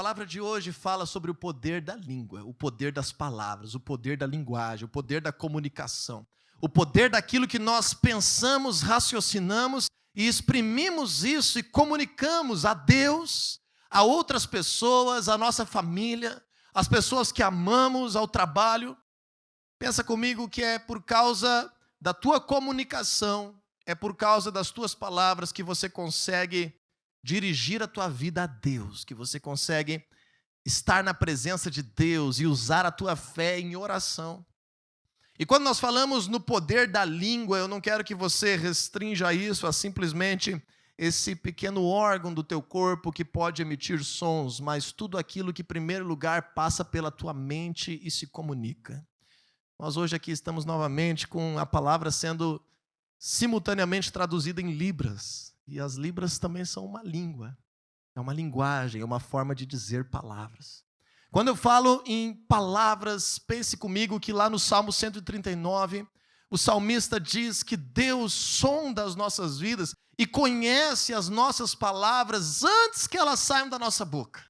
palavra de hoje fala sobre o poder da língua, o poder das palavras, o poder da linguagem, o poder da comunicação, o poder daquilo que nós pensamos, raciocinamos e exprimimos isso e comunicamos a Deus, a outras pessoas, a nossa família, as pessoas que amamos, ao trabalho. Pensa comigo que é por causa da tua comunicação, é por causa das tuas palavras que você consegue dirigir a tua vida a Deus, que você consegue estar na presença de Deus e usar a tua fé em oração. E quando nós falamos no poder da língua, eu não quero que você restrinja isso a simplesmente esse pequeno órgão do teu corpo que pode emitir sons, mas tudo aquilo que, em primeiro lugar, passa pela tua mente e se comunica. Nós hoje aqui estamos novamente com a palavra sendo simultaneamente traduzida em libras. E as libras também são uma língua, é uma linguagem, é uma forma de dizer palavras. Quando eu falo em palavras, pense comigo que lá no Salmo 139, o salmista diz que Deus sonda as nossas vidas e conhece as nossas palavras antes que elas saiam da nossa boca.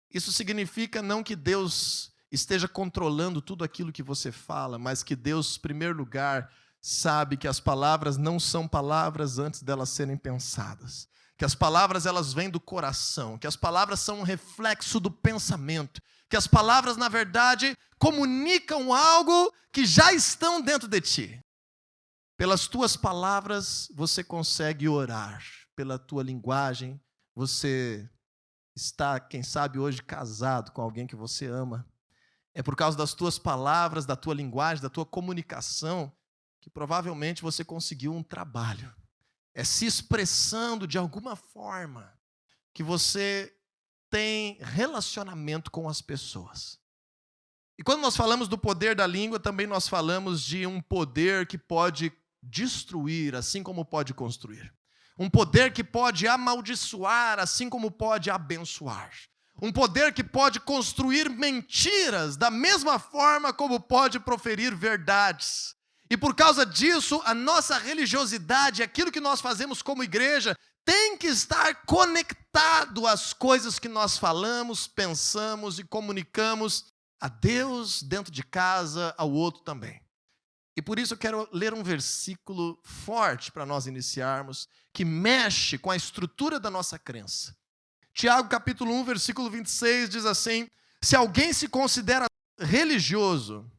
Isso significa não que Deus esteja controlando tudo aquilo que você fala, mas que Deus, em primeiro lugar, sabe que as palavras não são palavras antes delas serem pensadas. Que as palavras elas vêm do coração, que as palavras são um reflexo do pensamento, que as palavras, na verdade, comunicam algo que já estão dentro de ti. Pelas tuas palavras você consegue orar, pela tua linguagem você está, quem sabe, hoje casado com alguém que você ama. É por causa das tuas palavras, da tua linguagem, da tua comunicação, que provavelmente você conseguiu um trabalho. É se expressando de alguma forma que você tem relacionamento com as pessoas. E quando nós falamos do poder da língua, também nós falamos de um poder que pode destruir, assim como pode construir. Um poder que pode amaldiçoar, assim como pode abençoar. Um poder que pode construir mentiras, da mesma forma como pode proferir verdades. E por causa disso, a nossa religiosidade, aquilo que nós fazemos como igreja, tem que estar conectado às coisas que nós falamos, pensamos e comunicamos a Deus dentro de casa, ao outro também. E por isso eu quero ler um versículo forte para nós iniciarmos, que mexe com a estrutura da nossa crença. Tiago capítulo 1, versículo 26 diz assim: se alguém se considera religioso,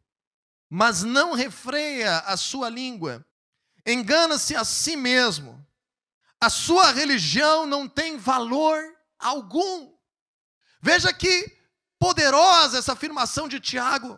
mas não refreia a sua língua, engana-se a si mesmo. A sua religião não tem valor algum. Veja que poderosa essa afirmação de Tiago,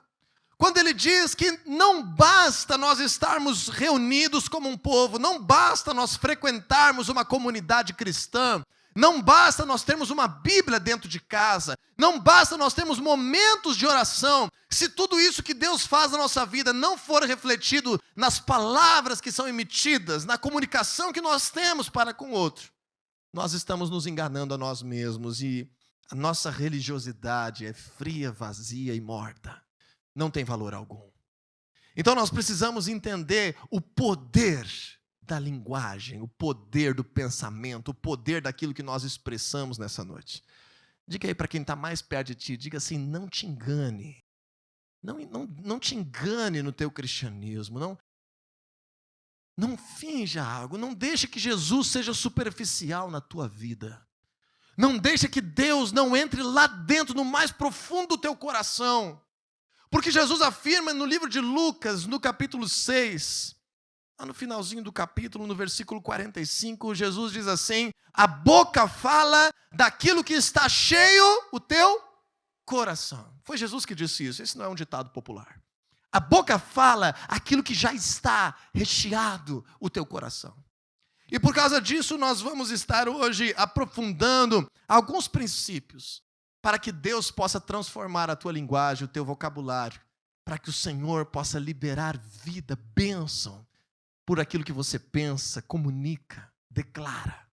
quando ele diz que não basta nós estarmos reunidos como um povo, não basta nós frequentarmos uma comunidade cristã, não basta nós termos uma Bíblia dentro de casa, não basta nós termos momentos de oração, se tudo isso que Deus faz na nossa vida não for refletido nas palavras que são emitidas, na comunicação que nós temos para com o outro, nós estamos nos enganando a nós mesmos e a nossa religiosidade é fria, vazia e morta, não tem valor algum. Então nós precisamos entender o poder da linguagem, o poder do pensamento, o poder daquilo que nós expressamos nessa noite. Diga aí para quem está mais perto de ti, diga assim: não te engane. Não te engane no teu cristianismo. Não finja algo. Não deixe que Jesus seja superficial na tua vida. Não deixe que Deus não entre lá dentro, no mais profundo do teu coração. Porque Jesus afirma no livro de Lucas, no capítulo 6... no finalzinho do capítulo, no versículo 45, Jesus diz assim: a boca fala daquilo que está cheio o teu coração. Foi Jesus que disse isso, esse não é um ditado popular. A boca fala aquilo que já está recheado o teu coração. E por causa disso nós vamos estar hoje aprofundando alguns princípios para que Deus possa transformar a tua linguagem, o teu vocabulário, para que o Senhor possa liberar vida, bênção, por aquilo que você pensa, comunica, declara.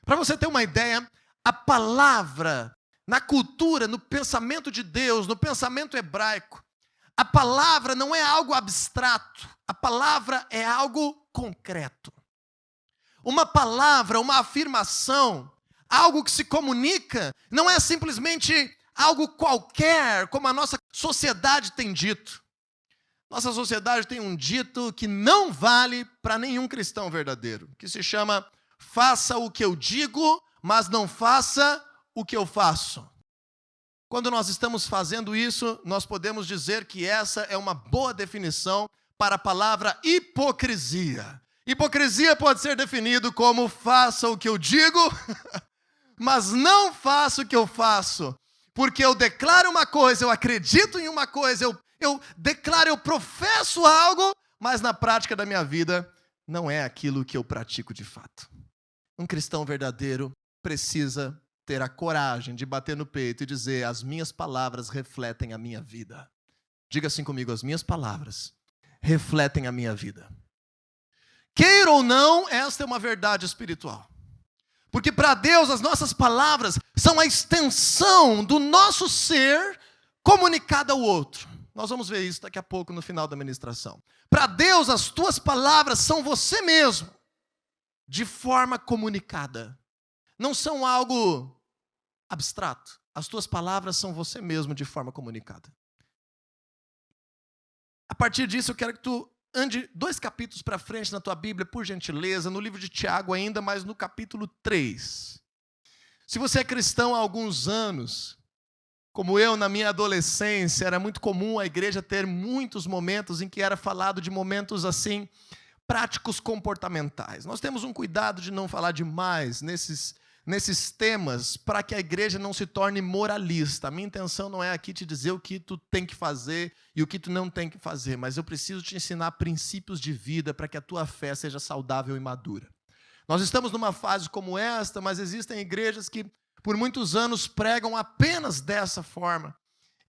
Para você ter uma ideia, a palavra, na cultura, no pensamento de Deus, no pensamento hebraico, a palavra não é algo abstrato, a palavra é algo concreto. Uma palavra, uma afirmação, algo que se comunica, não é simplesmente algo qualquer, como a nossa sociedade tem dito. Nossa sociedade tem um dito que não vale para nenhum cristão verdadeiro, que se chama: faça o que eu digo, mas não faça o que eu faço. Quando nós estamos fazendo isso, nós podemos dizer que essa é uma boa definição para a palavra hipocrisia. Hipocrisia pode ser definido como: faça o que eu digo, mas não faça o que eu faço. Porque eu declaro uma coisa, eu acredito em uma coisa, eu declaro, eu professo algo, mas na prática da minha vida não é aquilo que eu pratico de fato. Um cristão verdadeiro precisa ter a coragem de bater no peito e dizer: as minhas palavras refletem a minha vida. Diga assim comigo: as minhas palavras refletem a minha vida. Queira ou não, esta é uma verdade espiritual. Porque para Deus as nossas palavras são a extensão do nosso ser comunicado ao outro. Nós vamos ver isso daqui a pouco no final da ministração. Para Deus as tuas palavras são você mesmo, de forma comunicada. Não são algo abstrato. As tuas palavras são você mesmo de forma comunicada. A partir disso eu quero que tu ande 2 capítulos para frente na tua Bíblia, por gentileza, no livro de Tiago ainda, mas no capítulo 3. Se você é cristão há alguns anos, como eu, na minha adolescência, era muito comum a igreja ter muitos momentos em que era falado de momentos assim, práticos comportamentais. Nós temos um cuidado de não falar demais nesses temas para que a igreja não se torne moralista. A minha intenção não é aqui te dizer o que tu tem que fazer e o que tu não tem que fazer, mas eu preciso te ensinar princípios de vida para que a tua fé seja saudável e madura. Nós estamos numa fase como esta, mas existem igrejas que por muitos anos pregam apenas dessa forma.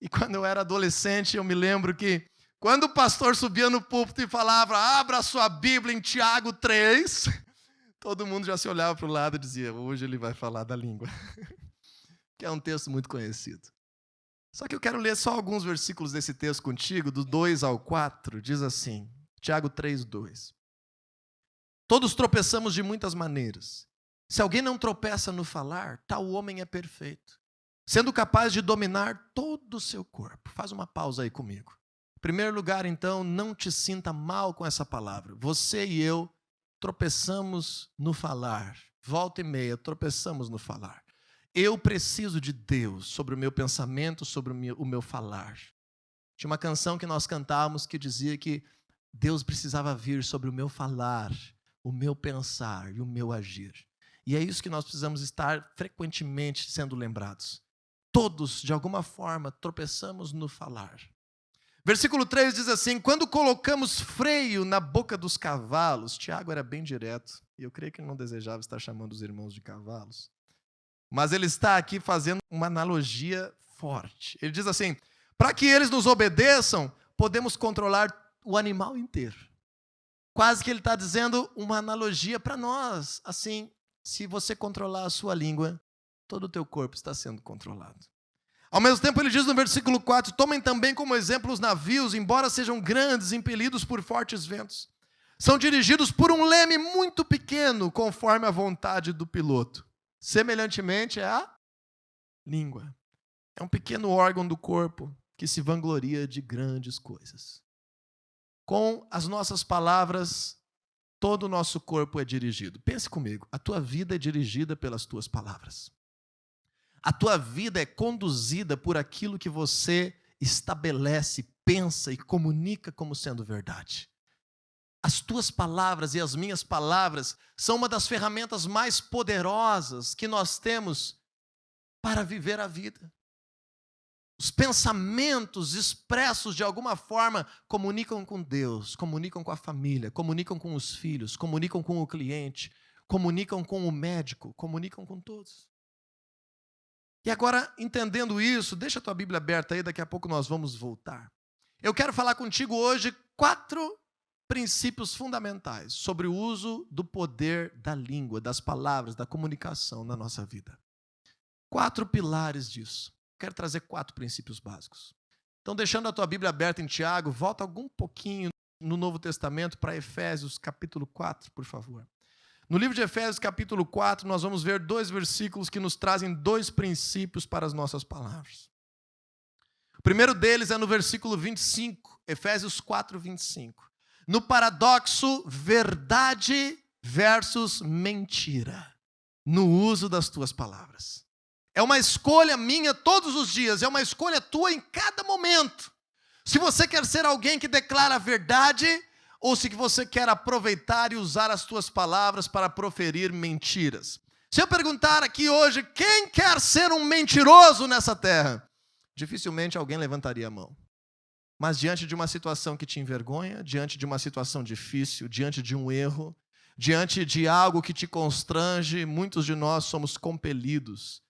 E quando eu era adolescente, eu me lembro que quando o pastor subia no púlpito e falava: abra a sua Bíblia em Tiago 3... todo mundo já se olhava para o lado e dizia: hoje ele vai falar da língua. Que é um texto muito conhecido. Só que eu quero ler só alguns versículos desse texto contigo, do 2 ao 4, diz assim, Tiago 3, 2. Todos tropeçamos de muitas maneiras. Se alguém não tropeça no falar, tal homem é perfeito, sendo capaz de dominar todo o seu corpo. Faz uma pausa aí comigo. Em primeiro lugar, então, não te sinta mal com essa palavra. Você e eu tropeçamos no falar. Volta e meia, tropeçamos no falar. Eu preciso de Deus sobre o meu pensamento, sobre o meu falar. Tinha uma canção que nós cantávamos que dizia que Deus precisava vir sobre o meu falar, o meu pensar e o meu agir. E é isso que nós precisamos estar frequentemente sendo lembrados. Todos, de alguma forma, tropeçamos no falar. Versículo 3 diz assim: quando colocamos freio na boca dos cavalos, Tiago era bem direto, e eu creio que ele não desejava estar chamando os irmãos de cavalos, mas ele está aqui fazendo uma analogia forte. Ele diz assim: para que eles nos obedeçam, podemos controlar o animal inteiro. Quase que ele está dizendo uma analogia para nós, assim, se você controlar a sua língua, todo o teu corpo está sendo controlado. Ao mesmo tempo ele diz no versículo 4, tomem também como exemplo os navios, embora sejam grandes, impelidos por fortes ventos. São dirigidos por um leme muito pequeno, conforme a vontade do piloto. Semelhantemente, é a língua. É um pequeno órgão do corpo que se vangloria de grandes coisas. Com as nossas palavras, todo o nosso corpo é dirigido. Pense comigo, a tua vida é dirigida pelas tuas palavras. A tua vida é conduzida por aquilo que você estabelece, pensa e comunica como sendo verdade. As tuas palavras e as minhas palavras são uma das ferramentas mais poderosas que nós temos para viver a vida. Os pensamentos expressos de alguma forma comunicam com Deus, comunicam com a família, comunicam com os filhos, comunicam com o cliente, comunicam com o médico, comunicam com todos. E agora, entendendo isso, deixa a tua Bíblia aberta aí, daqui a pouco nós vamos voltar. Eu quero falar contigo hoje 4 princípios fundamentais sobre o uso do poder da língua, das palavras, da comunicação na nossa vida. 4 pilares disso. Quero trazer 4 princípios básicos. Então, deixando a tua Bíblia aberta em Tiago, volta algum pouquinho no Novo Testamento para Efésios capítulo 4, por favor. No livro de Efésios, capítulo 4, nós vamos ver 2 versículos que nos trazem 2 princípios para as nossas palavras. O primeiro deles é no versículo 25, Efésios 4, 25. No paradoxo, verdade versus mentira, no uso das tuas palavras. É uma escolha minha todos os dias, é uma escolha tua em cada momento. Se você quer ser alguém que declara a verdade, ou se você quer aproveitar e usar as tuas palavras para proferir mentiras. Se eu perguntar aqui hoje, quem quer ser um mentiroso nessa terra? Dificilmente alguém levantaria a mão. Mas diante de uma situação que te envergonha, diante de uma situação difícil, diante de um erro, diante de algo que te constrange, muitos de nós somos compelidos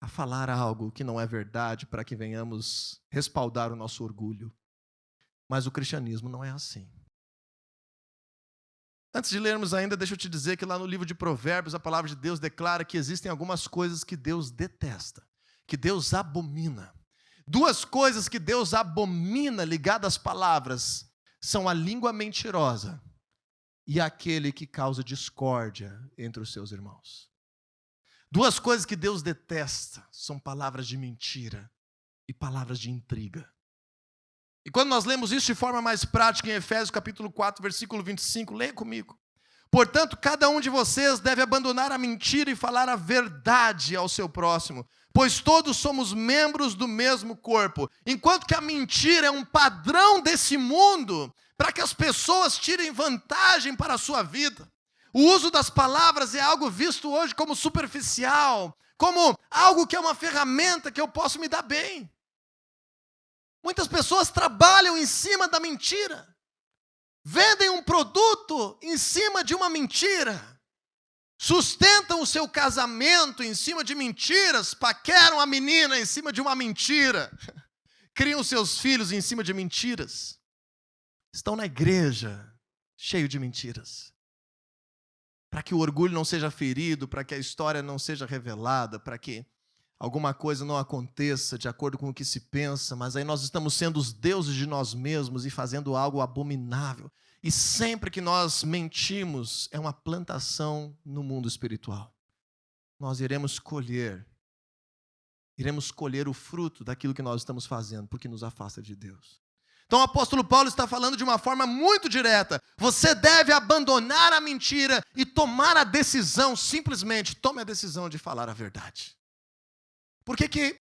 a falar algo que não é verdade para que venhamos respaldar o nosso orgulho. Mas o cristianismo não é assim. Antes de lermos ainda, deixa eu te dizer que lá no livro de Provérbios, a palavra de Deus declara que existem algumas coisas que Deus detesta, que Deus abomina. 2 coisas que Deus abomina ligadas às palavras são a língua mentirosa e aquele que causa discórdia entre os seus irmãos. 2 coisas que Deus detesta são palavras de mentira e palavras de intriga. E quando nós lemos isso de forma mais prática em Efésios capítulo 4, versículo 25, leia comigo. Portanto, cada um de vocês deve abandonar a mentira e falar a verdade ao seu próximo, pois todos somos membros do mesmo corpo. Enquanto que a mentira é um padrão desse mundo, para que as pessoas tirem vantagem para a sua vida. O uso das palavras é algo visto hoje como superficial, como algo que é uma ferramenta que eu posso me dar bem. Muitas pessoas trabalham em cima da mentira. Vendem um produto em cima de uma mentira. Sustentam o seu casamento em cima de mentiras. Paqueram a menina em cima de uma mentira. Criam seus filhos em cima de mentiras. Estão na igreja cheio de mentiras. Para que o orgulho não seja ferido, para que a história não seja revelada, para que alguma coisa não aconteça de acordo com o que se pensa, mas aí nós estamos sendo os deuses de nós mesmos e fazendo algo abominável. E sempre que nós mentimos, é uma plantação no mundo espiritual. Nós iremos colher o fruto daquilo que nós estamos fazendo, porque nos afasta de Deus. Então o apóstolo Paulo está falando de uma forma muito direta. Você deve abandonar a mentira e tomar a decisão, simplesmente tome a decisão de falar a verdade. Por que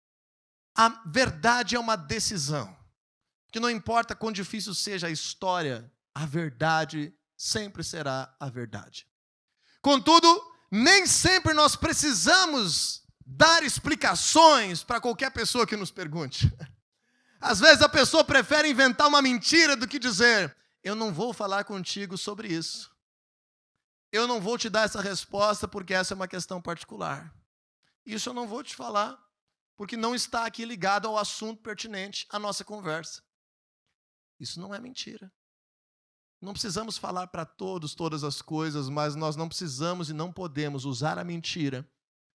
a verdade é uma decisão? Que não importa quão difícil seja a história, a verdade sempre será a verdade. Contudo, nem sempre nós precisamos dar explicações para qualquer pessoa que nos pergunte. Às vezes a pessoa prefere inventar uma mentira do que dizer, eu não vou falar contigo sobre isso. Eu não vou te dar essa resposta porque essa é uma questão particular. Isso eu não vou te falar, porque não está aqui ligado ao assunto pertinente à nossa conversa. Isso não é mentira. Não precisamos falar para todos todas as coisas, mas nós não precisamos e não podemos usar a mentira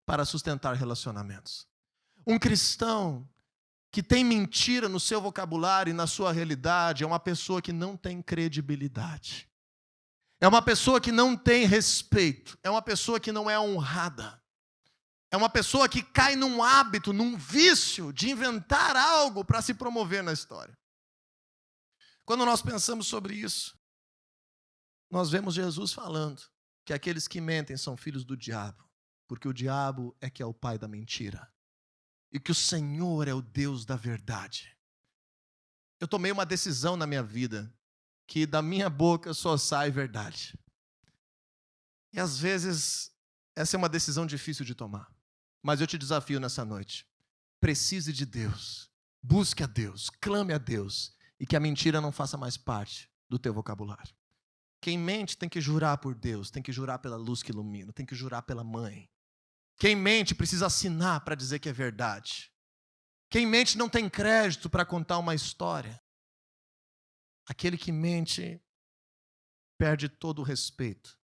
para sustentar relacionamentos. Um cristão que tem mentira no seu vocabulário e na sua realidade é uma pessoa que não tem credibilidade. É uma pessoa que não tem respeito. É uma pessoa que não é honrada. É uma pessoa que cai num hábito, num vício de inventar algo para se promover na história. Quando nós pensamos sobre isso, nós vemos Jesus falando que aqueles que mentem são filhos do diabo, porque o diabo é que é o pai da mentira. E que o Senhor é o Deus da verdade. Eu tomei uma decisão na minha vida, que da minha boca só sai verdade. E às vezes, essa é uma decisão difícil de tomar. Mas eu te desafio nessa noite. Precise de Deus. Busque a Deus. Clame a Deus. E que a mentira não faça mais parte do teu vocabulário. Quem mente tem que jurar por Deus. Tem que jurar pela luz que ilumina. Tem que jurar pela mãe. Quem mente precisa assinar para dizer que é verdade. Quem mente não tem crédito para contar uma história. Aquele que mente perde todo o respeito.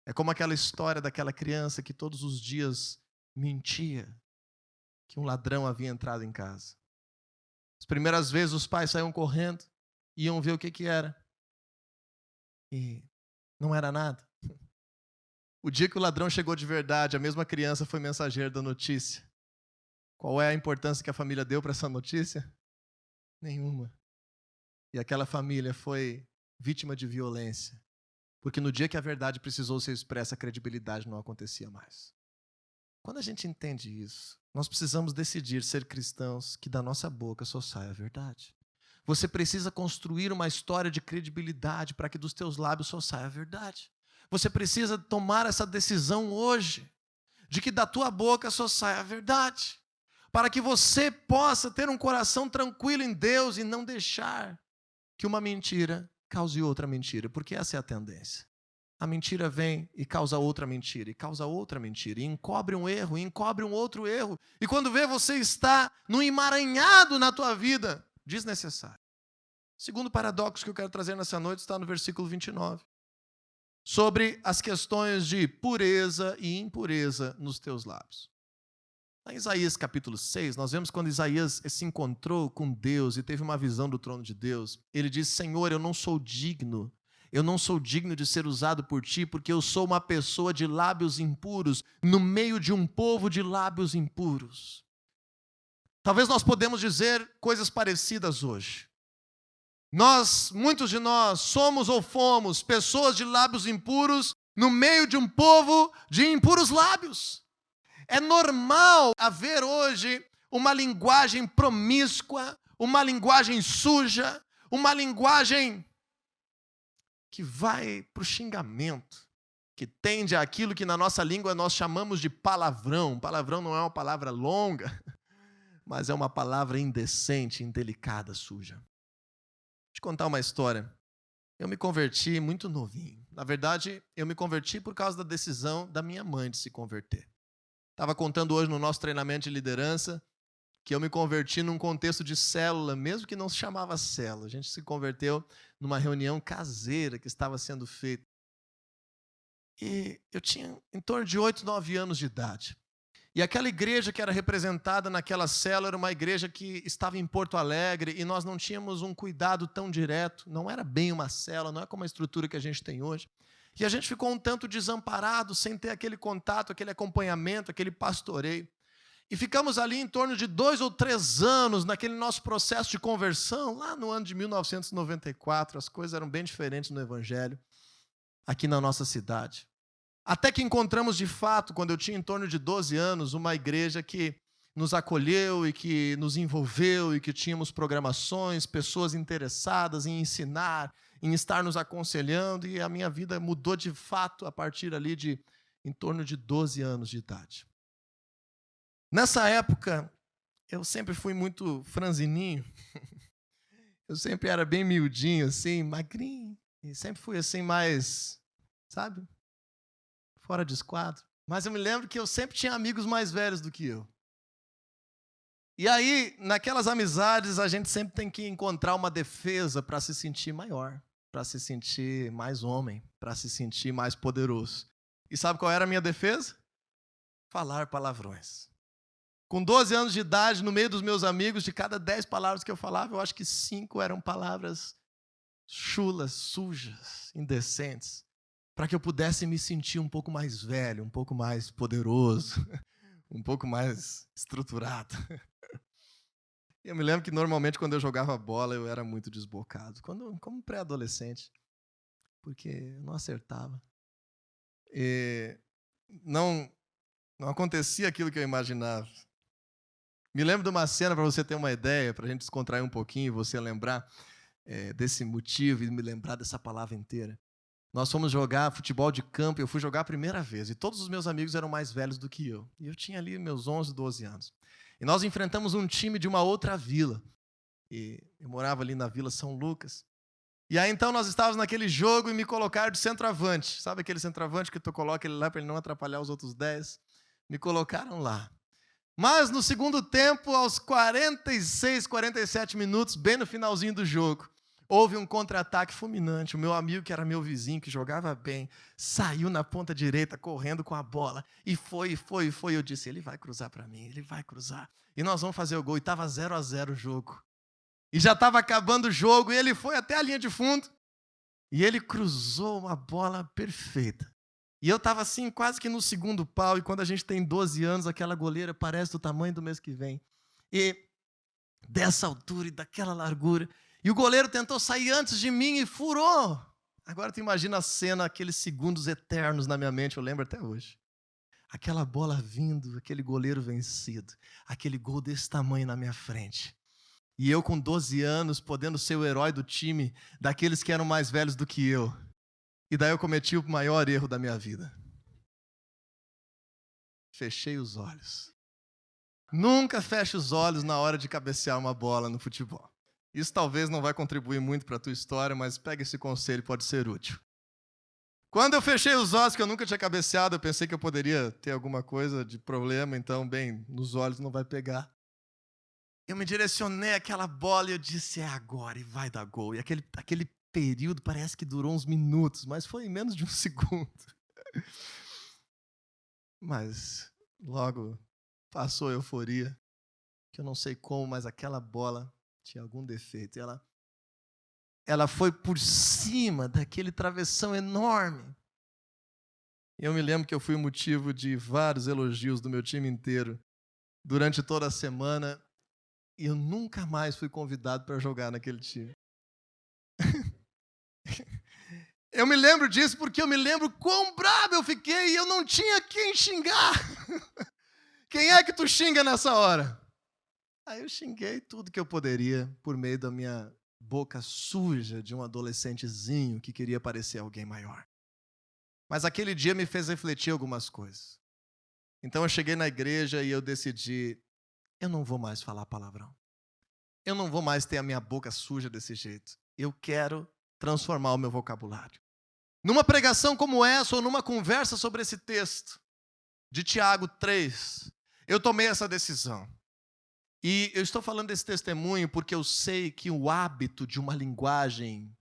É como aquela história daquela criança que todos os dias mentia que um ladrão havia entrado em casa. As primeiras vezes os pais saíam correndo, iam ver o que era. E não era nada. O dia que o ladrão chegou de verdade, a mesma criança foi mensageira da notícia. Qual é a importância que a família deu para essa notícia? Nenhuma. E aquela família foi vítima de violência. Porque no dia que a verdade precisou ser expressa, a credibilidade não acontecia mais. Quando a gente entende isso, nós precisamos decidir ser cristãos que da nossa boca só saia a verdade. Você precisa construir uma história de credibilidade para que dos teus lábios só saia a verdade. Você precisa tomar essa decisão hoje, de que da tua boca só saia a verdade, para que você possa ter um coração tranquilo em Deus e não deixar que uma mentira cause outra mentira, porque essa é a tendência. A mentira vem e causa outra mentira, e causa outra mentira, e encobre um erro, e encobre um outro erro. E quando vê, você está num emaranhado na tua vida desnecessário. O segundo paradoxo que eu quero trazer nessa noite está no versículo 29. Sobre as questões de pureza e impureza nos teus lábios. Em Isaías capítulo 6, nós vemos quando Isaías se encontrou com Deus e teve uma visão do trono de Deus. Ele disse: Senhor, eu não sou digno de ser usado por ti, porque eu sou uma pessoa de lábios impuros, no meio de um povo de lábios impuros. Talvez nós podemos dizer coisas parecidas hoje. Muitos de nós, somos ou fomos pessoas de lábios impuros, no meio de um povo de impuros lábios. É normal haver hoje uma linguagem promíscua, uma linguagem suja, uma linguagem que vai para o xingamento, que tende àquilo que na nossa língua nós chamamos de palavrão. Palavrão não é uma palavra longa, mas é uma palavra indecente, indelicada, suja. Vou te contar uma história. Eu me converti muito novinho. Na verdade, eu me converti por causa da decisão da minha mãe de se converter. Estava contando hoje no nosso treinamento de liderança que eu me converti num contexto de célula, mesmo que não se chamava célula. A gente se converteu numa reunião caseira que estava sendo feita. E eu tinha em torno de 8, 9 anos de idade. E aquela igreja que era representada naquela célula era uma igreja que estava em Porto Alegre e nós não tínhamos um cuidado tão direto. Não era bem uma célula, não é como a estrutura que a gente tem hoje. E a gente ficou um tanto desamparado, sem ter aquele contato, aquele acompanhamento, aquele pastoreio. E ficamos ali em torno de 2 ou 3 anos naquele nosso processo de conversão. Lá no ano de 1994, as coisas eram bem diferentes no Evangelho, aqui na nossa cidade. Até que encontramos de fato, quando eu tinha em torno de 12 anos, uma igreja que nos acolheu e que nos envolveu e que tínhamos programações, pessoas interessadas em ensinar, em estar nos aconselhando, e a minha vida mudou de fato a partir ali de em torno de 12 anos de idade. Nessa época, eu sempre fui muito franzininho, eu sempre era bem miudinho, assim, magrinho, e sempre fui assim mais, sabe, fora de esquadro. Mas eu me lembro que eu sempre tinha amigos mais velhos do que eu. E aí, naquelas amizades, a gente sempre tem que encontrar uma defesa para se sentir maior, para se sentir mais homem, para se sentir mais poderoso. E sabe qual era a minha defesa? Falar palavrões. Com 12 anos de idade, no meio dos meus amigos, de cada 10 palavras que eu falava, eu acho que 5 eram palavras chulas, sujas, indecentes, para que eu pudesse me sentir um pouco mais velho, um pouco mais poderoso, um pouco mais estruturado. Eu me lembro que normalmente quando eu jogava bola eu era muito desbocado, como pré-adolescente, porque eu não acertava. E não acontecia aquilo que eu imaginava. Me lembro de uma cena, para você ter uma ideia, para a gente descontrair um pouquinho e você lembrar desse motivo e me lembrar dessa palavra inteira. Nós fomos jogar futebol de campo, eu fui jogar a primeira vez, e todos os meus amigos eram mais velhos do que eu. E eu tinha ali meus 11, 12 anos. E nós enfrentamos um time de uma outra vila. E eu morava ali na Vila São Lucas. E aí então nós estávamos naquele jogo e me colocaram de centroavante. Sabe aquele centroavante que tu coloca ele lá para ele não atrapalhar os outros 10? Me colocaram lá. Mas no segundo tempo, aos 46, 47 minutos, bem no finalzinho do jogo, houve um contra-ataque fulminante. O meu amigo, que era meu vizinho, que jogava bem, saiu na ponta direita, correndo com a bola. E foi. Eu disse, ele vai cruzar para mim, ele vai cruzar. E nós vamos fazer o gol. E estava 0-0 o jogo. E já estava acabando o jogo, e ele foi até a linha de fundo. E ele cruzou uma bola perfeita. E eu estava assim, quase que no segundo pau, e quando a gente tem 12 anos, aquela goleira parece do tamanho do mês que vem. E dessa altura e daquela largura. E o goleiro tentou sair antes de mim e furou. Agora tu imagina a cena, aqueles segundos eternos na minha mente, eu lembro até hoje. Aquela bola vindo, aquele goleiro vencido, aquele gol desse tamanho na minha frente. E eu com 12 anos, podendo ser o herói do time, daqueles que eram mais velhos do que eu. E daí eu cometi o maior erro da minha vida. Fechei os olhos. Nunca feche os olhos na hora de cabecear uma bola no futebol. Isso talvez não vai contribuir muito para a tua história, mas pega esse conselho, pode ser útil. Quando eu fechei os olhos, que eu nunca tinha cabeceado, eu pensei que eu poderia ter alguma coisa de problema, então, bem, nos olhos não vai pegar. Eu me direcionei àquela bola e eu disse, é agora, e vai dar gol. E aquele período parece que durou uns minutos, mas foi em menos de um segundo. Mas logo passou a euforia, que eu não sei como, mas aquela bola tinha algum defeito. Ela foi por cima daquele travessão enorme. Eu me lembro que eu fui o motivo de vários elogios do meu time inteiro durante toda a semana, e eu nunca mais fui convidado para jogar naquele time. Eu me lembro disso porque eu me lembro quão bravo eu fiquei e eu não tinha quem xingar. Quem é que tu xinga nessa hora? Aí eu xinguei tudo que eu poderia por meio da minha boca suja de um adolescentezinho que queria parecer alguém maior. Mas aquele dia me fez refletir algumas coisas. Então eu cheguei na igreja e eu decidi, eu não vou mais falar palavrão. Eu não vou mais ter a minha boca suja desse jeito. Eu quero transformar o meu vocabulário. Numa pregação como essa, ou numa conversa sobre esse texto de Tiago 3, eu tomei essa decisão. E eu estou falando desse testemunho porque eu sei que o hábito de uma linguagem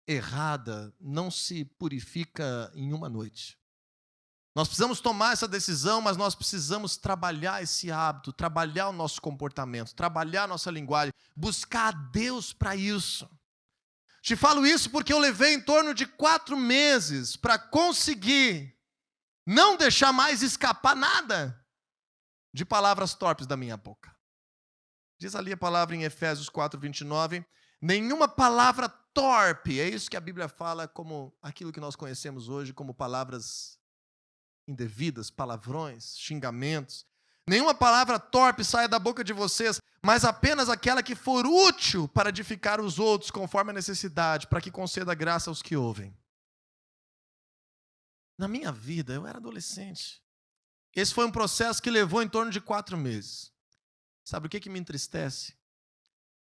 errada não se purifica em uma noite. Nós precisamos tomar essa decisão, mas nós precisamos trabalhar esse hábito, trabalhar o nosso comportamento, trabalhar a nossa linguagem, buscar a Deus para isso. Te falo isso porque eu levei em torno de 4 meses para conseguir não deixar mais escapar nada de palavras torpes da minha boca. Diz ali a palavra em Efésios 4:29, nenhuma palavra torpe, é isso que a Bíblia fala como aquilo que nós conhecemos hoje como palavras indevidas, palavrões, xingamentos. Nenhuma palavra torpe saia da boca de vocês, mas apenas aquela que for útil para edificar os outros, conforme a necessidade, para que conceda graça aos que ouvem. Na minha vida, eu era adolescente. Esse foi um processo que levou em torno de 4 meses. Sabe o que me entristece?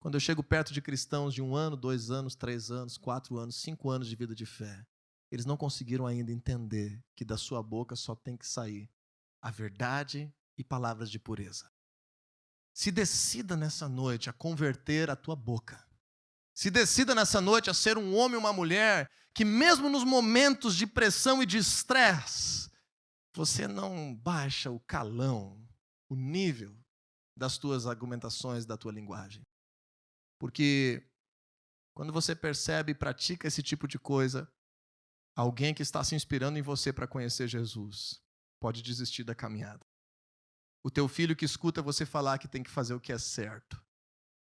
Quando eu chego perto de cristãos de 1 ano, 2 anos, 3 anos, 4 anos, 5 anos de vida de fé, eles não conseguiram ainda entender que da sua boca só tem que sair a verdade e palavras de pureza. Se decida nessa noite a converter a tua boca. Se decida nessa noite a ser um homem ou uma mulher que mesmo nos momentos de pressão e de estresse, você não baixa o calão, o nível das tuas argumentações, da tua linguagem. Porque quando você percebe e pratica esse tipo de coisa, alguém que está se inspirando em você para conhecer Jesus pode desistir da caminhada. O teu filho que escuta você falar que tem que fazer o que é certo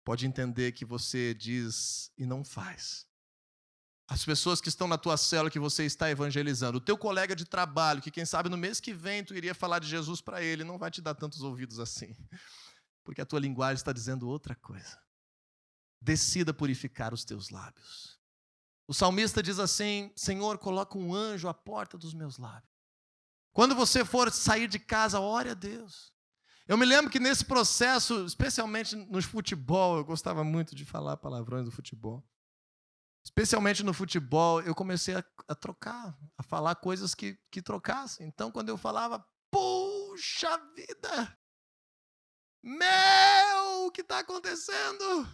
pode entender que você diz e não faz. As pessoas que estão na tua célula que você está evangelizando, o teu colega de trabalho, que quem sabe no mês que vem tu iria falar de Jesus para ele, não vai te dar tantos ouvidos assim, porque a tua linguagem está dizendo outra coisa. Decida purificar os teus lábios. O salmista diz assim, Senhor, coloca um anjo à porta dos meus lábios. Quando você for sair de casa, ore a Deus. Eu me lembro que nesse processo, especialmente no futebol, eu gostava muito de falar palavrões do futebol. Especialmente no futebol, eu comecei a trocar, a falar coisas que trocassem. Então, quando eu falava, puxa vida, o que está acontecendo?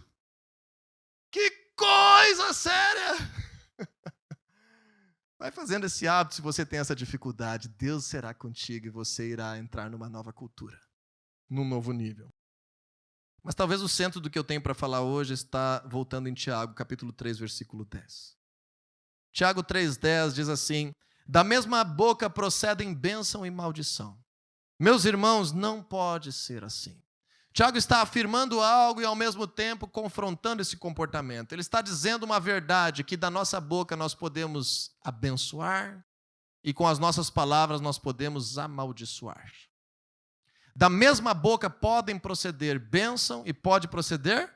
Que coisa séria! Vai fazendo esse hábito, se você tem essa dificuldade, Deus será contigo e você irá entrar numa nova cultura, num novo nível. Mas talvez o centro do que eu tenho para falar hoje está voltando em Tiago, capítulo 3, versículo 10. Tiago 3,10 diz assim, Da mesma boca procedem bênção e maldição. Meus irmãos, não pode ser assim. Tiago está afirmando algo e ao mesmo tempo confrontando esse comportamento. Ele está dizendo uma verdade, que da nossa boca nós podemos abençoar e com as nossas palavras nós podemos amaldiçoar. Da mesma boca podem proceder bênção e pode proceder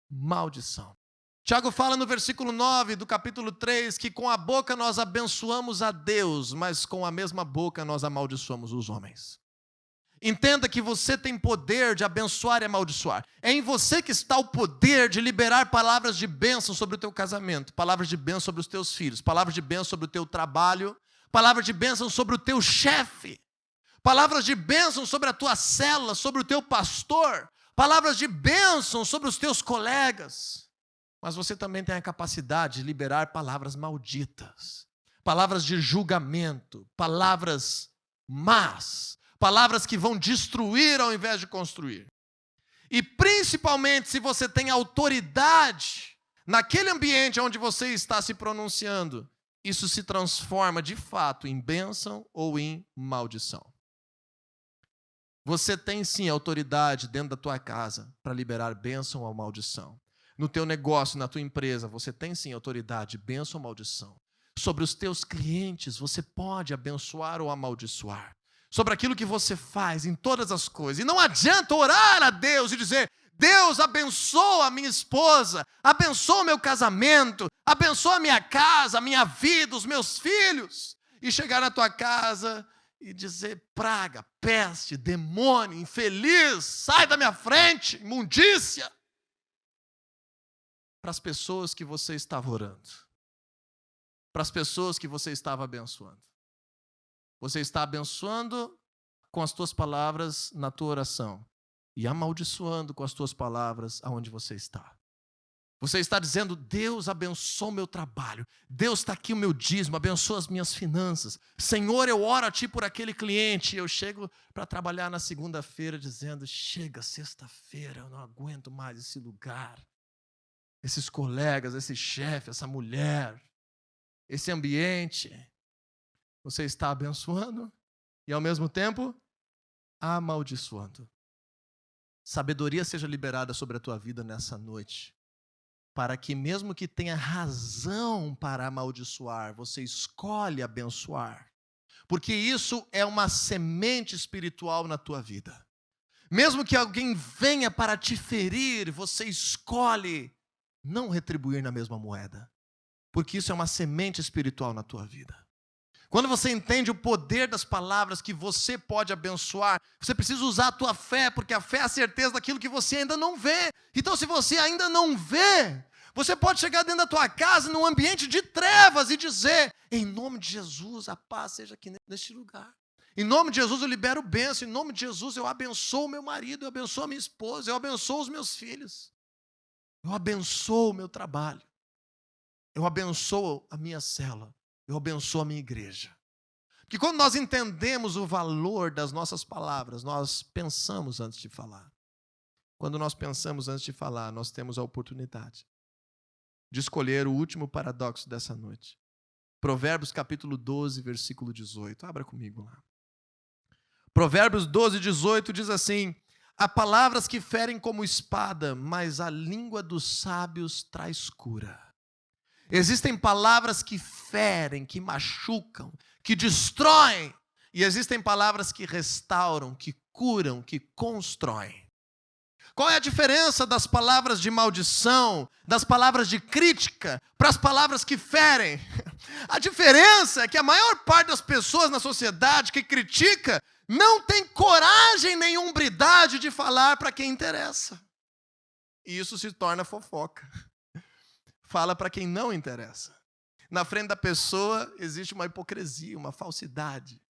maldição. Tiago fala no versículo 9 do capítulo 3 que com a boca nós abençoamos a Deus, mas com a mesma boca nós amaldiçoamos os homens. Entenda que você tem poder de abençoar e amaldiçoar. É em você que está o poder de liberar palavras de bênção sobre o teu casamento, palavras de bênção sobre os teus filhos, palavras de bênção sobre o teu trabalho, palavras de bênção sobre o teu chefe, palavras de bênção sobre a tua célula, sobre o teu pastor, palavras de bênção sobre os teus colegas. Mas você também tem a capacidade de liberar palavras malditas, palavras de julgamento, palavras más, palavras que vão destruir ao invés de construir. E principalmente se você tem autoridade naquele ambiente onde você está se pronunciando, isso se transforma de fato em bênção ou em maldição. Você tem sim autoridade dentro da tua casa para liberar bênção ou maldição. No teu negócio, na tua empresa, você tem sim autoridade, bênção ou maldição. Sobre os teus clientes, você pode abençoar ou amaldiçoar. Sobre aquilo que você faz em todas as coisas. E não adianta orar a Deus e dizer: Deus abençoa a minha esposa, abençoa o meu casamento, abençoa a minha casa, a minha vida, os meus filhos. E chegar na tua casa e dizer: praga, peste, demônio, infeliz, sai da minha frente, imundícia. Para as pessoas que você estava orando, para as pessoas que você estava abençoando. Você está abençoando com as tuas palavras na tua oração e amaldiçoando com as tuas palavras aonde você está. Você está dizendo: Deus abençoa o meu trabalho, Deus está aqui o meu dízimo, abençoa as minhas finanças. Senhor, eu oro a Ti por aquele cliente. Eu chego para trabalhar na segunda-feira dizendo: chega sexta-feira, eu não aguento mais esse lugar, esses colegas, esse chefe, essa mulher, esse ambiente. Você está abençoando e ao mesmo tempo amaldiçoando. Sabedoria seja liberada sobre a tua vida nessa noite, para que mesmo que tenha razão para amaldiçoar, você escolhe abençoar, porque isso é uma semente espiritual na tua vida. Mesmo que alguém venha para te ferir, você escolhe não retribuir na mesma moeda, porque isso é uma semente espiritual na tua vida. Quando você entende o poder das palavras que você pode abençoar, você precisa usar a tua fé, porque a fé é a certeza daquilo que você ainda não vê. Então, se você ainda não vê, você pode chegar dentro da tua casa, num ambiente de trevas, e dizer: em nome de Jesus, a paz seja aqui neste lugar. Em nome de Jesus eu libero bênção, em nome de Jesus eu abençoo o meu marido, eu abençoo a minha esposa, eu abençoo os meus filhos. Eu abençoo o meu trabalho. Eu abençoo a minha célula. Eu abençoo a minha igreja. Porque quando nós entendemos o valor das nossas palavras, nós pensamos antes de falar. Quando nós pensamos antes de falar, nós temos a oportunidade de escolher o último paradoxo dessa noite. Provérbios capítulo 12, versículo 18. Abra comigo lá. Provérbios 12, 18 diz assim: há palavras que ferem como espada, mas a língua dos sábios traz cura. Existem palavras que ferem, que machucam, que destroem. E existem palavras que restauram, que curam, que constroem. Qual é a diferença das palavras de maldição, das palavras de crítica, para as palavras que ferem? A diferença é que a maior parte das pessoas na sociedade que critica não tem coragem nem hombridade de falar para quem interessa. E isso se torna fofoca. Fala para quem não interessa. Na frente da pessoa existe uma hipocrisia, uma falsidade.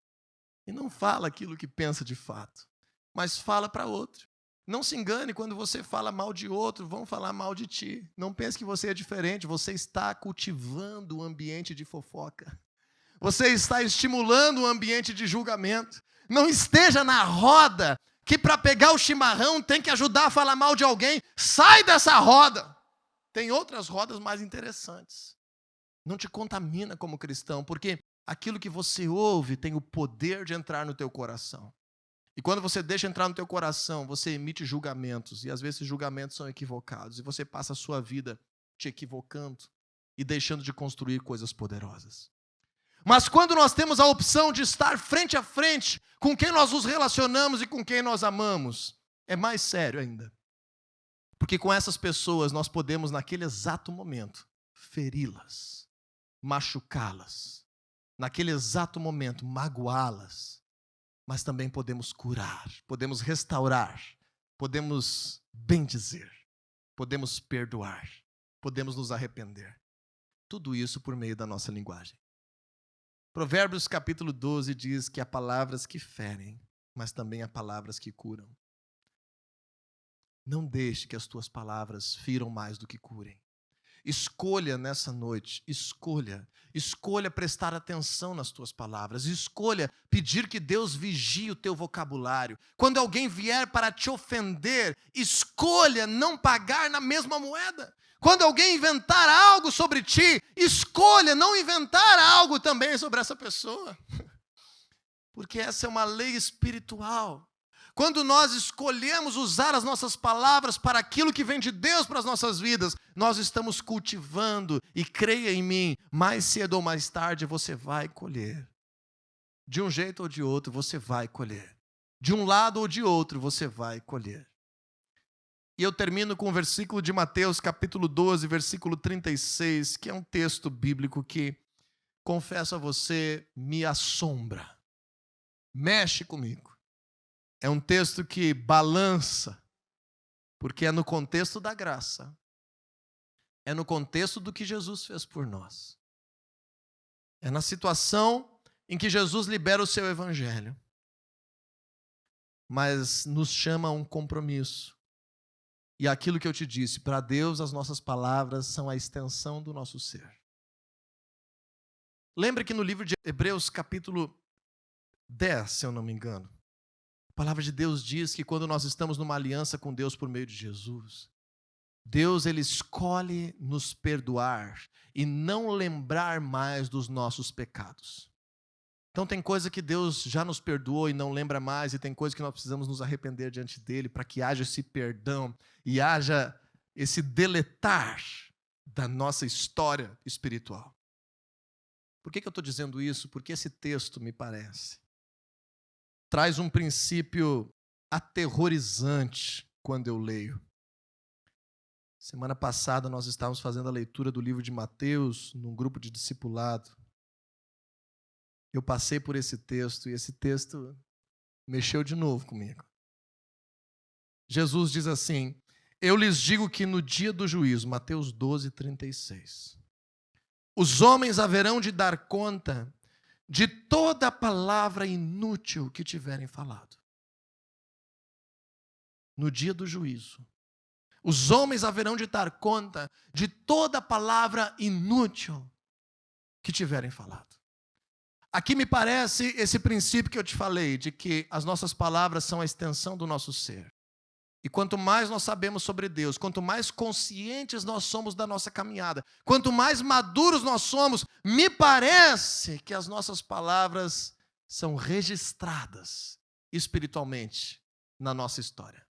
E não fala aquilo que pensa de fato, mas fala para outro. Não se engane, quando você fala mal de outro, vão falar mal de ti. Não pense que você é diferente, você está cultivando o ambiente de fofoca. Você está estimulando o ambiente de julgamento. Não esteja na roda que para pegar o chimarrão tem que ajudar a falar mal de alguém. Sai dessa roda. Tem outras rodas mais interessantes. Não te contamina como cristão, porque aquilo que você ouve tem o poder de entrar no teu coração. E quando você deixa entrar no teu coração, você emite julgamentos, e às vezes esses julgamentos são equivocados, e você passa a sua vida te equivocando e deixando de construir coisas poderosas. Mas quando nós temos a opção de estar frente a frente com quem nós nos relacionamos e com quem nós amamos, é mais sério ainda. Porque com essas pessoas nós podemos, naquele exato momento, feri-las, machucá-las, naquele exato momento, magoá-las, mas também podemos curar, podemos restaurar, podemos bendizer, podemos perdoar, podemos nos arrepender. Tudo isso por meio da nossa linguagem. Provérbios capítulo 12 diz que há palavras que ferem, mas também há palavras que curam. Não deixe que as tuas palavras firam mais do que curem. Escolha nessa noite, escolha prestar atenção nas tuas palavras, escolha pedir que Deus vigie o teu vocabulário. Quando alguém vier para te ofender, escolha não pagar na mesma moeda. Quando alguém inventar algo sobre ti, escolha não inventar algo também sobre essa pessoa. Porque essa é uma lei espiritual. Quando nós escolhemos usar as nossas palavras para aquilo que vem de Deus para as nossas vidas, nós estamos cultivando, e creia em mim, mais cedo ou mais tarde você vai colher. De um jeito ou de outro você vai colher. De um lado ou de outro você vai colher. E eu termino com o versículo de Mateus, capítulo 12, versículo 36, que é um texto bíblico que, confesso a você, me assombra. Mexe comigo. É um texto que balança, porque é no contexto da graça. É no contexto do que Jesus fez por nós. É na situação em que Jesus libera o seu evangelho. Mas nos chama a um compromisso. E aquilo que eu te disse, para Deus as nossas palavras são a extensão do nosso ser. Lembre que no livro de Hebreus, capítulo 10, se eu não me engano, a palavra de Deus diz que quando nós estamos numa aliança com Deus por meio de Jesus, Deus ele escolhe nos perdoar e não lembrar mais dos nossos pecados. Então tem coisa que Deus já nos perdoou e não lembra mais, e tem coisa que nós precisamos nos arrepender diante dele para que haja esse perdão e haja esse deletar da nossa história espiritual. Por que eu estou dizendo isso? Porque esse texto, me parece, traz um princípio aterrorizante quando eu leio. Semana passada nós estávamos fazendo a leitura do livro de Mateus num grupo de discipulado. Eu passei por esse texto e esse texto mexeu de novo comigo. Jesus diz assim: eu lhes digo que no dia do juízo, Mateus 12, 36, os homens haverão de dar conta de toda a palavra inútil que tiverem falado. No dia do juízo, os homens haverão de dar conta de toda a palavra inútil que tiverem falado. Aqui me parece esse princípio que eu te falei, de que as nossas palavras são a extensão do nosso ser. E quanto mais nós sabemos sobre Deus, quanto mais conscientes nós somos da nossa caminhada, quanto mais maduros nós somos, me parece que as nossas palavras são registradas espiritualmente na nossa história.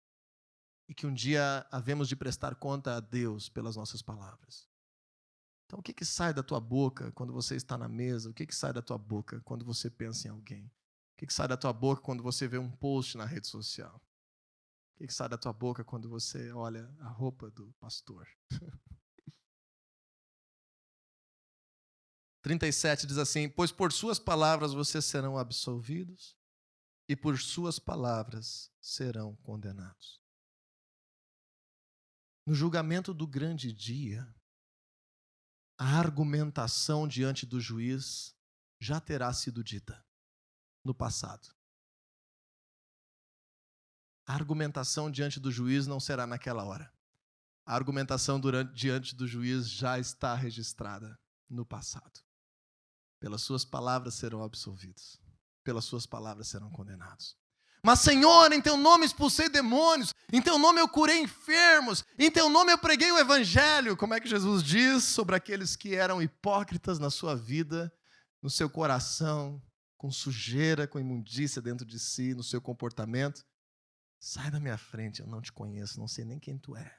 E que um dia havemos de prestar conta a Deus pelas nossas palavras. Então, o que sai da tua boca quando você está na mesa? O que sai da tua boca quando você pensa em alguém? O que sai da tua boca quando você vê um post na rede social? O que sai da tua boca quando você olha a roupa do pastor? 37 diz assim: pois por suas palavras vocês serão absolvidos e por suas palavras serão condenados. No julgamento do grande dia, a argumentação diante do juiz já terá sido dita no passado. A argumentação diante do juiz não será naquela hora. A argumentação diante do juiz já está registrada no passado. Pelas suas palavras serão absolvidos. Pelas suas palavras serão condenados. Mas, Senhor, em teu nome expulsei demônios, em teu nome eu curei enfermos, em teu nome eu preguei o evangelho. Como é que Jesus diz sobre aqueles que eram hipócritas na sua vida no seu coração, com sujeira, com imundícia dentro de si, no seu comportamento, sai da minha frente, eu não te conheço, não sei nem quem tu é.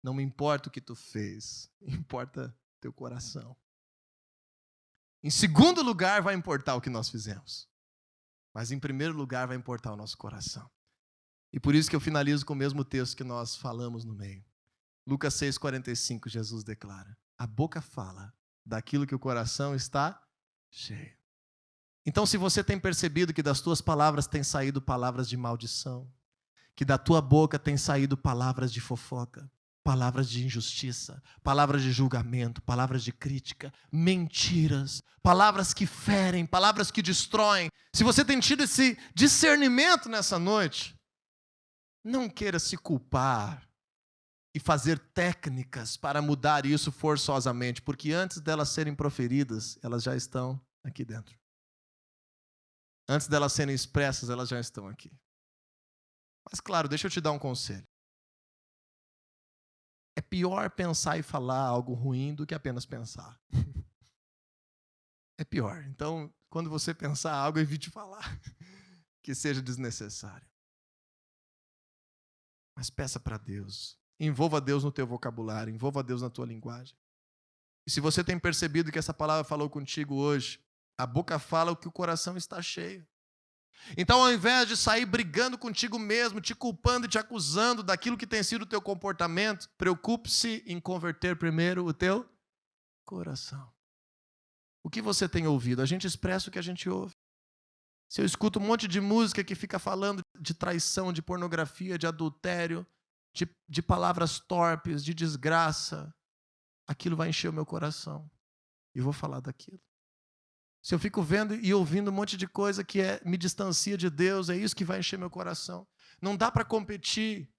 Não me importa o que tu fez, importa teu coração. Em segundo lugar, vai importar o que nós fizemos. Mas em primeiro lugar, vai importar o nosso coração. E por isso que eu finalizo com o mesmo texto que nós falamos no meio. Lucas 6,45, Jesus declara: a boca fala daquilo que o coração está cheio. Então, se você tem percebido que das tuas palavras têm saído palavras de maldição, que da tua boca têm saído palavras de fofoca, palavras de injustiça, palavras de julgamento, palavras de crítica, mentiras, palavras que ferem, palavras que destroem. Se você tem tido esse discernimento nessa noite, não queira se culpar e fazer técnicas para mudar isso forçosamente, porque antes delas serem proferidas, elas já estão aqui dentro. Antes delas serem expressas, elas já estão aqui. Mas claro, deixa eu te dar um conselho. É pior pensar e falar algo ruim do que apenas pensar. É pior. Então, quando você pensar algo, evite falar que seja desnecessário. Mas peça para Deus. Envolva Deus no teu vocabulário, envolva Deus na tua linguagem. E se você tem percebido que essa palavra falou contigo hoje, a boca fala o que o coração está cheio. Então, ao invés de sair brigando contigo mesmo, te culpando e te acusando daquilo que tem sido o teu comportamento, preocupe-se em converter primeiro o teu coração. O que você tem ouvido? A gente expressa o que a gente ouve. Se eu escuto um monte de música que fica falando de traição, de pornografia, de adultério, de palavras torpes, de desgraça, aquilo vai encher o meu coração. E eu vou falar daquilo. Se eu fico vendo e ouvindo um monte de coisa que me distancia de Deus, é isso que vai encher meu coração. Não dá para competir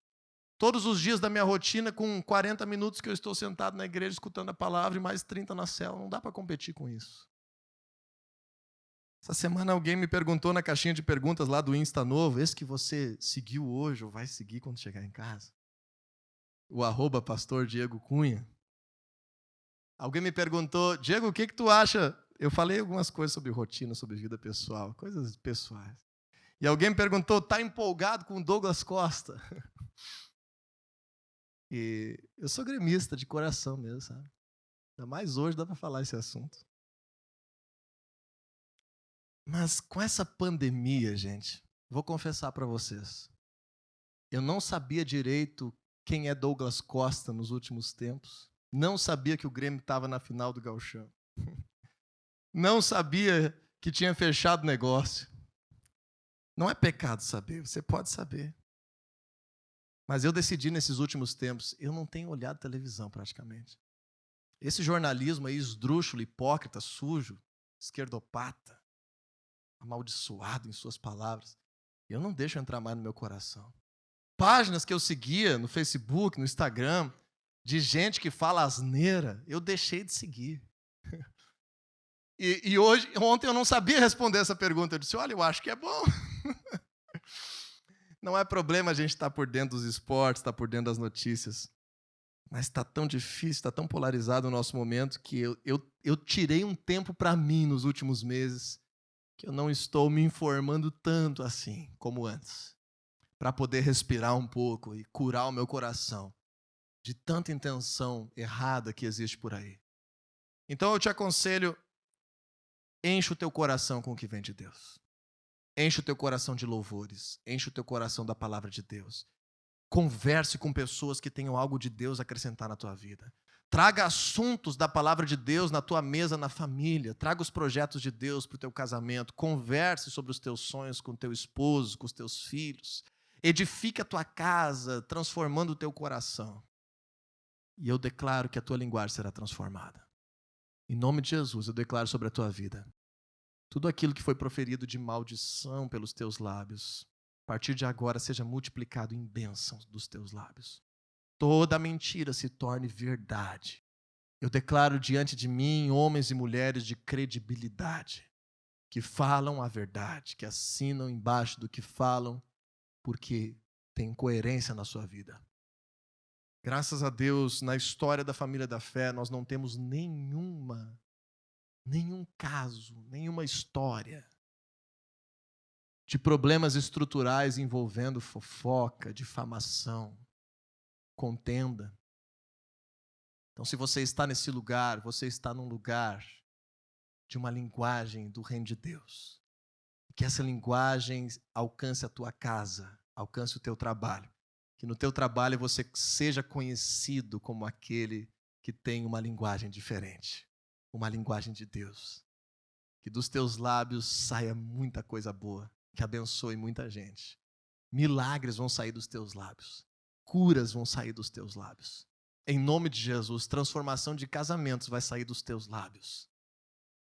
todos os dias da minha rotina com 40 minutos que eu estou sentado na igreja escutando a palavra e mais 30 na cela. Não dá para competir com isso. Essa semana alguém me perguntou na caixinha de perguntas lá do Insta Novo, esse que você seguiu hoje ou vai seguir quando chegar em casa? O @pastor Diego Cunha. Alguém me perguntou, Diego, o que tu acha? Eu falei algumas coisas sobre rotina, sobre vida pessoal, coisas pessoais. E alguém me perguntou, tá empolgado com o Douglas Costa? E eu sou gremista de coração mesmo, sabe? Ainda mais hoje dá para falar esse assunto. Mas com essa pandemia, gente, vou confessar para vocês, eu não sabia direito quem é Douglas Costa nos últimos tempos. Não sabia que o Grêmio estava na final do Gauchão. Não sabia que tinha fechado negócio. Não é pecado saber, você pode saber. Mas eu decidi nesses últimos tempos, eu não tenho olhado televisão praticamente. Esse jornalismo aí esdrúxulo, hipócrita, sujo, esquerdopata, amaldiçoado em suas palavras, eu não deixo entrar mais no meu coração. Páginas que eu seguia no Facebook, no Instagram, de gente que fala asneira, eu deixei de seguir. E ontem eu não sabia responder essa pergunta. Eu disse, olha, eu acho que é bom. Não é problema a gente estar por dentro dos esportes, estar por dentro das notícias. Mas está tão difícil, está tão polarizado o nosso momento que eu tirei um tempo para mim nos últimos meses que eu não estou me informando tanto assim como antes, para poder respirar um pouco e curar o meu coração de tanta intenção errada que existe por aí. Então eu te aconselho, enche o teu coração com o que vem de Deus. Enche o teu coração de louvores. Enche o teu coração da palavra de Deus. Converse com pessoas que tenham algo de Deus a acrescentar na tua vida. Traga assuntos da palavra de Deus na tua mesa, na família. Traga os projetos de Deus para o teu casamento. Converse sobre os teus sonhos com o teu esposo, com os teus filhos. Edifique a tua casa, transformando o teu coração. E eu declaro que a tua linguagem será transformada. Em nome de Jesus, eu declaro sobre a tua vida. Tudo aquilo que foi proferido de maldição pelos teus lábios, a partir de agora seja multiplicado em bênçãos dos teus lábios. Toda mentira se torne verdade. Eu declaro diante de mim homens e mulheres de credibilidade, que falam a verdade, que assinam embaixo do que falam, porque tem coerência na sua vida. Graças a Deus, na história da família da fé, nós não temos nenhuma nenhum caso, nenhuma história de problemas estruturais envolvendo fofoca, difamação, contenda. Então, se você está nesse lugar, você está num lugar de uma linguagem do reino de Deus. Que essa linguagem alcance a tua casa, alcance o teu trabalho. Que no teu trabalho você seja conhecido como aquele que tem uma linguagem diferente, uma linguagem de Deus. Que dos teus lábios saia muita coisa boa, que abençoe muita gente. Milagres vão sair dos teus lábios, curas vão sair dos teus lábios. Em nome de Jesus, transformação de casamentos vai sair dos teus lábios.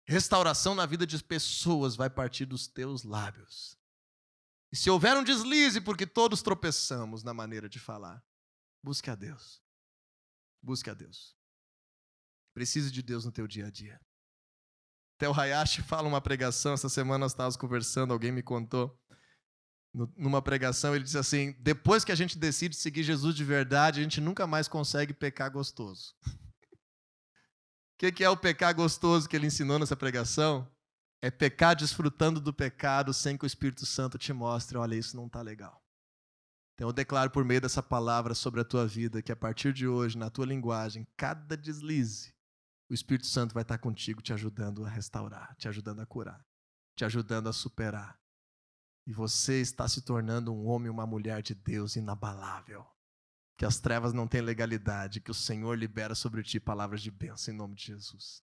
Restauração na vida de pessoas vai partir dos teus lábios. E se houver um deslize, porque todos tropeçamos na maneira de falar, busque a Deus. Busque a Deus. Precise de Deus no teu dia a dia. Theo Hayashi fala uma pregação, essa semana nós estávamos conversando, alguém me contou, numa pregação ele disse assim, depois que a gente decide seguir Jesus de verdade, a gente nunca mais consegue pecar gostoso. O que é o pecar gostoso que ele ensinou nessa pregação? É pecar desfrutando do pecado sem que o Espírito Santo te mostre, olha, isso não está legal. Então eu declaro por meio dessa palavra sobre a tua vida, que a partir de hoje, na tua linguagem, cada deslize, o Espírito Santo vai estar contigo te ajudando a restaurar, te ajudando a curar, te ajudando a superar. E você está se tornando um homem e uma mulher de Deus inabalável. Que as trevas não têm legalidade, que o Senhor libera sobre ti palavras de bênção em nome de Jesus.